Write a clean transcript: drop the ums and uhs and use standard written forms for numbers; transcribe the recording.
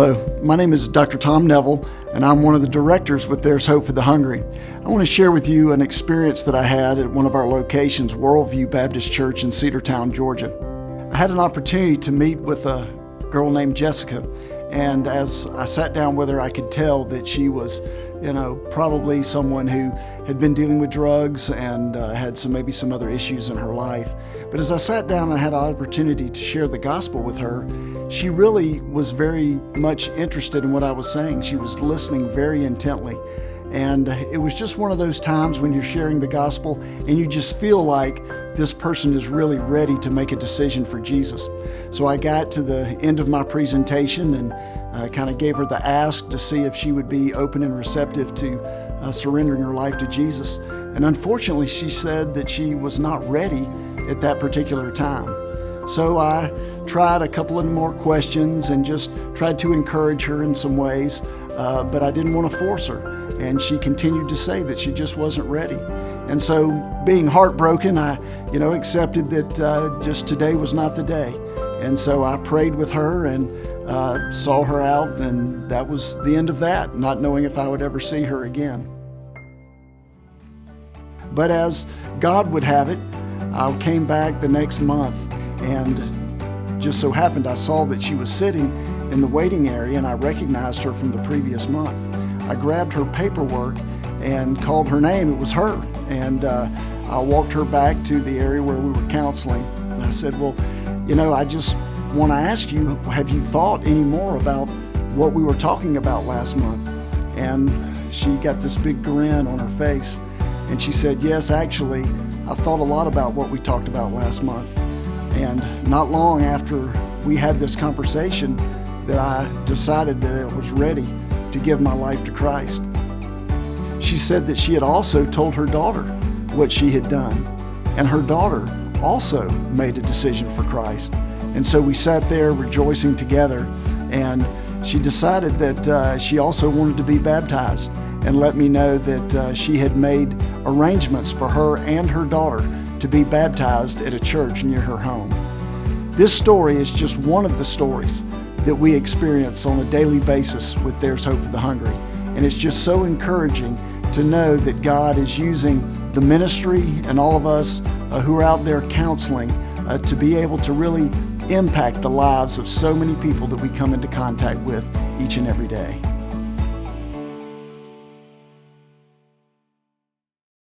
Hello, my name is Dr. Tom Neville, and I'm one of the directors with There's Hope for the Hungry. I want to share with you an experience that I had at one of our locations, Worldview Baptist Church in Cedartown, Georgia. I had an opportunity to meet with a girl named Jessica, and as I sat down with her, I could tell that she was, probably someone who had been dealing with drugs and had maybe some other issues in her life. But as I sat down and I had an opportunity to share the gospel with her, she really was very much interested in what I was saying. She was listening very intently. And it was just one of those times when you're sharing the gospel and you just feel like this person is really ready to make a decision for Jesus. So I got to the end of my presentation and kind of gave her the ask to see if she would be open and receptive to surrendering her life to Jesus. And unfortunately, she said that she was not ready at that particular time. So I tried a couple of more questions and just tried to encourage her in some ways, but I didn't want to force her. And she continued to say that she just wasn't ready. And so, being heartbroken, I accepted that just today was not the day. And so I prayed with her and saw her out, and that was the end of that, not knowing if I would ever see her again. But as God would have it, I came back the next month, and just so happened I saw that she was sitting in the waiting area, and I recognized her from the previous month. I grabbed her paperwork and called her name. It was her. And I walked her back to the area where we were counseling. And I said, well, I just want to ask you, have you thought any more about what we were talking about last month? And she got this big grin on her face. And she said, yes, actually, I've thought a lot about what we talked about last month. And not long after we had this conversation that I decided that I was ready to give my life to Christ. She said that she had also told her daughter what she had done, and her daughter also made a decision for Christ. And so we sat there rejoicing together, and she decided that she also wanted to be baptized and let me know that she had made arrangements for her and her daughter to be baptized at a church near her home. This story is just one of the stories that we experience on a daily basis with There's Hope for the Hungry. And it's just so encouraging to know that God is using the ministry and all of us who are out there counseling to be able to really impact the lives of so many people that we come into contact with each and every day.